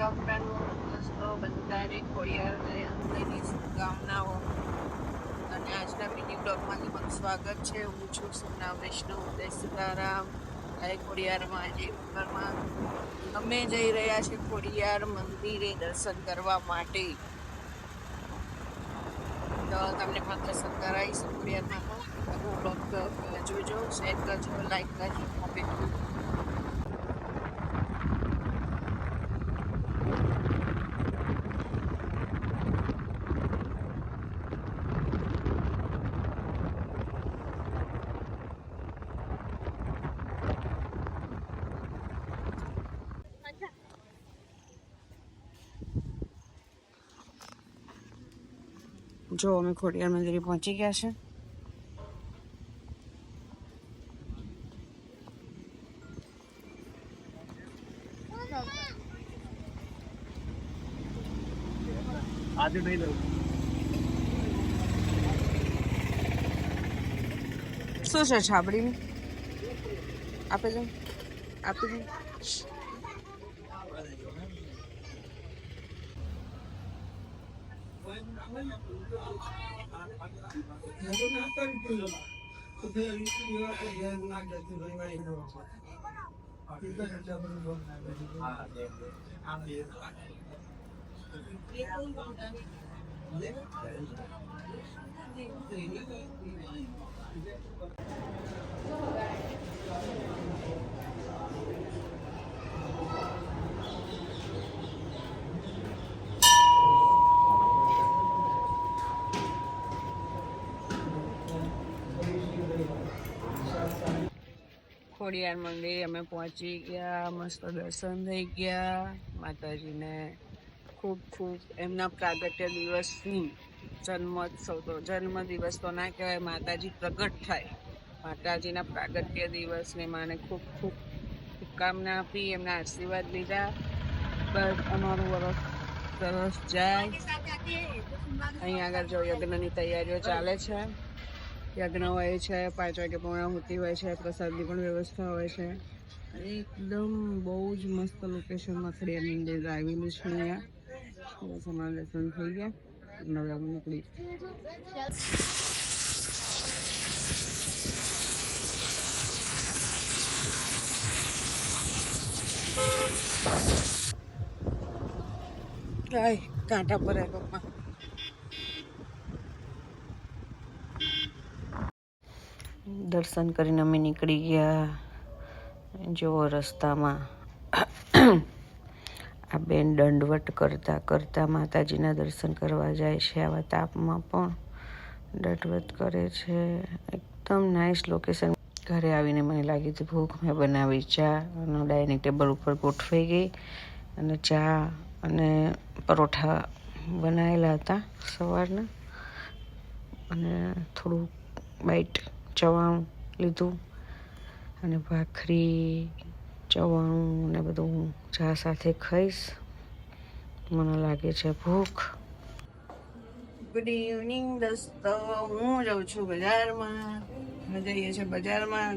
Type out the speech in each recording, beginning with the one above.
Afternoon દોસ્તો, બધાને ખોડિયારની શુભકામનાઓ અને આજના મિની બ્લોગમાં તમારું સ્વાગત છે. હું છું સોના વૈષ્ણવ જય સીતારામ. જય ખોડિયારમાં, જય મંગળમાં. અમે જઈ રહ્યા છીએ ખોડિયાર મંદિરે દર્શન કરવા માટે. તો તમને પણ દર્શન કરાવીશ ખોડિયારમાં. તો બ્લોગ જોજો, શેર કરજો, લાઈક કરજો, કોમેન્ટ કરજો. જો અમે ખોડિયાર મંદિરે પહોંચી ગયા છે. આજે નહીં લઉં. શું છે છાબડી આપે છે આપી દે. ખોડિયાર મંદિરે અમે પહોંચી ગયા. મસ્ત દર્શન થઈ ગયા. માતાજીને ખૂબ ખૂબ એમના પ્રાગટ્ય દિવસની જન્મ દિવસ તો ના કહેવાય, માતાજી પ્રગટ થાય. માતાજીના પ્રાગટ્ય દિવસને માને ખૂબ ખૂબ શુભકામના આપી, એમના આશીર્વાદ લીધા. બસ અમારું વરસ સરસ જાય. અહીં આગળ જો યજ્ઞની તૈયારીઓ ચાલે છે. યજ્ઞ હોય છે, 5 વાગે પૂર્ણાહુતિ હોય છે, પ્રસાદની પણ વ્યવસ્થા હોય છે. એકદમ બહુ જ મસ્ત લોકેશનમાં ખોડિયાર મંદિર આવેલું છે. અહીંયા બસ અમારા દર્શન થઈ ગયા. હવે અમે નીકળી. કાંટા પર પપ્પા. દર્શન કરીને અમે નીકળી ગયા. જો રસ્તામાં આ બેન દંડવટ કરતા કરતા માતાજીના દર્શન કરવા જાય છે. આવા તાપમાં પણ દંડવટ કરે છે. એકદમ નાઇસ લોકેશન. ઘરે આવીને મને લાગી હતી ભૂખ. મેં બનાવી ચા અને ડાઇનિંગ ટેબલ ઉપર ગોઠવાઈ ગઈ અને ચા અને પરોઠા બનાવેલા હતા સવારના અને થોડું બાઈટ ચવાણું લીધું અને ભાખરી ચવાણું ને બધું ચા સાથે ખાઈશ. મને લાગે છે ભૂખ. ગુડ ઇવનિંગ દોસ્તો. હું જાઉં છું બજારમાં. અમે જઈએ છીએ બજારમાં.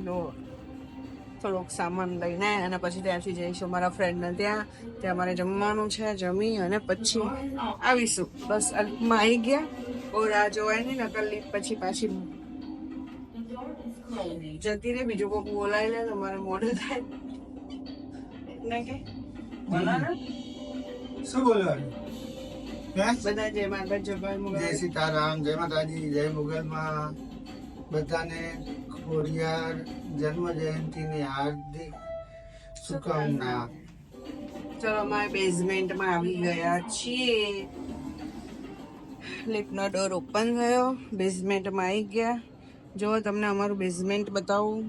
થોડોક સામાન લઈને અને પછી ત્યાંથી જઈશું મારા ફ્રેન્ડને ત્યાં અમારે જમવાનું છે. જમી અને પછી આવીશું. બસ અલ્પમાં આવી ગયા. બહુ રાહ જોવાય નહીં, નકર પછી પાછી જતી રે. બીજું કોઈ બોલાય લે તમારે મોઢું થાય ને કે શું બોલવાનું? બધા જય માતા, જય મુગલ, જય સીતારામ, જય માતાજી, જય મુગલમાં. બધાને ખોડિયાર જન્મ જયંતિની હાર્દિક શુભકામના. ચલો અમે બેઝમેન્ટમાં આવી ગયા છીએ. લિફ્ટનો ડોર ઓપન થયો. બેઝમેન્ટમાં આવી ગયા. જો તમને અમારું બેઝમેન્ટ બતાવું.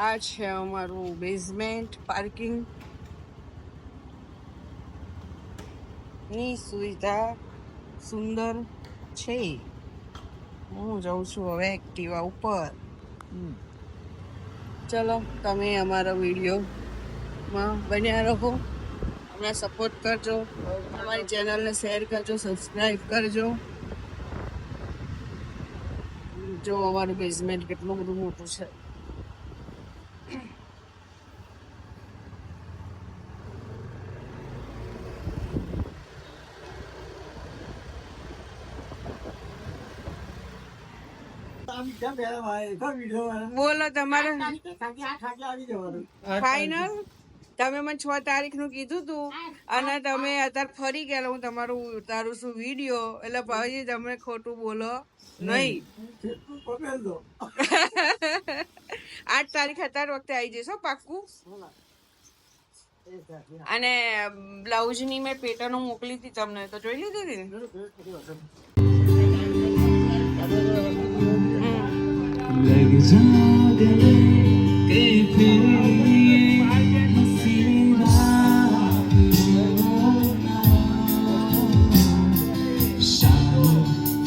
આ છે અમારું બેઝમેન્ટ. પાર્કિંગ ની સુવિધા સુંદર છે. હું જાઉં છું હવે એક્ટિવા ઉપર. ચલો તમે અમારા વિડીયોમાં બન્યા રહો. અમને સપોર્ટ કરજો. અમારી ચેનલને શેર કરજો, સબસ્ક્રાઈબ કરજો. જો અમારું બેઝમેન્ટ કેટલું બધું મોટું છે. બોલો તમારે ફાઈનલ. તમે મને 6 તારીખનું કીધું તું અને તમે અત્યારે ફરી ગયા. હું તમારું ઉતારું છું વિડીયો, એટલે પછી તમે ખોટું બોલો નહીં. 8 તારીખ અત્યારે વખતે આવી જશો પાક્કું. અને બ્લાઉઝની મેં પેટર્નો મોકલી હતી તમને, તો જોઈ લીધી હતી ને? लग जा गले के फिर ये हंसी रात होना शाम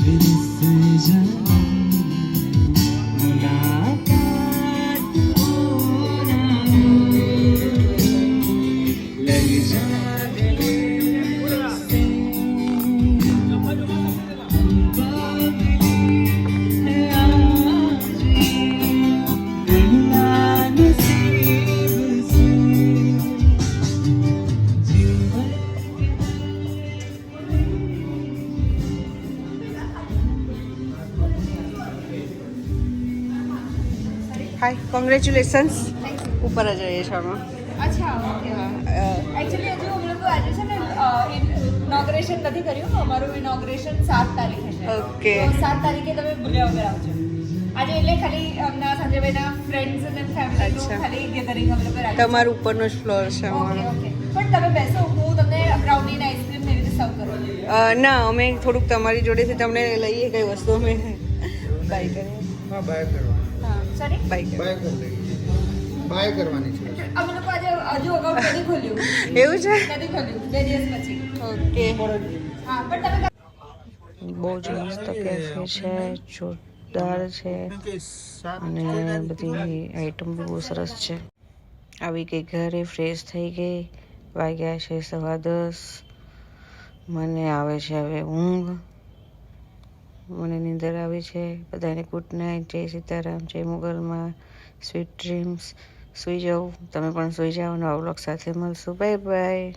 फिर से जन्म मुलाकात होना लग जा गले से હાય, કોંગ્રેચ્યુલેશન્સ. ઉપર જ રહીએ છીએ અમે. અચ્છા, એકચ્યુઅલી હજુ અમે લોકો આજે છે ને ઇનોગ્રેશન નથી કર્યું. અમારું ઇનોગ્રેશન 7 તારીખે છે. ઓકે. તો 7 તારીખે તમે ભૂલ્યા વગર આવજો. આજે એટલે ખાલી અમના સંજયભાઈના ફ્રેન્ડ્સ અને ફેમિલીનું અચ્છા. ખાલી ગેધરિંગ અમે લોકો રાખીએ. તમારું ઉપરનો જ ફ્લોર છે ઓકે અમારો. ઓકે, પણ તમે બેસો, હું તમને બ્રાઉની ને આઈસ્ક્રીમ એવી રીતે સર્વ કરું. ના, અમે થોડુંક તમારી જોડેથી તમને લઈએ કઈ વસ્તુ અમે બાય કરીએ. હા, બાય કરવાની. હા, સોરી. બાય કરીએ. બાય કરી લઈએ. બાય કરવાની છે. અમે લોકો આજે હજુ અકાઉન્ટ નથી ખોલ્યું. એવું છે? નથી ખોલ્યું, 2 દિવસ પછી. ઓકે. હા, પણ તમે બહુ જ મસ્ત કેફે છે, જોરદાર છે કે સાત અને બધી આઈટમ બી બહુ સરસ છે. આવી ગઈ ઘરે, ફ્રેશ થઈ ગઈ. વાગ્યા છે 10:15. મને આવે છે હવે ઊંઘ. મને નીંદર આવી છે. બધાને ગુડ નાઇટ. જય સીતારામ, જય મુગલમાં, સ્વીટ ડ્રીમ્સ. સૂઈ જાઓ, તમે પણ સૂઈ જાઓ. નવા વ્લોગ સાથે મળશું. Bye bye.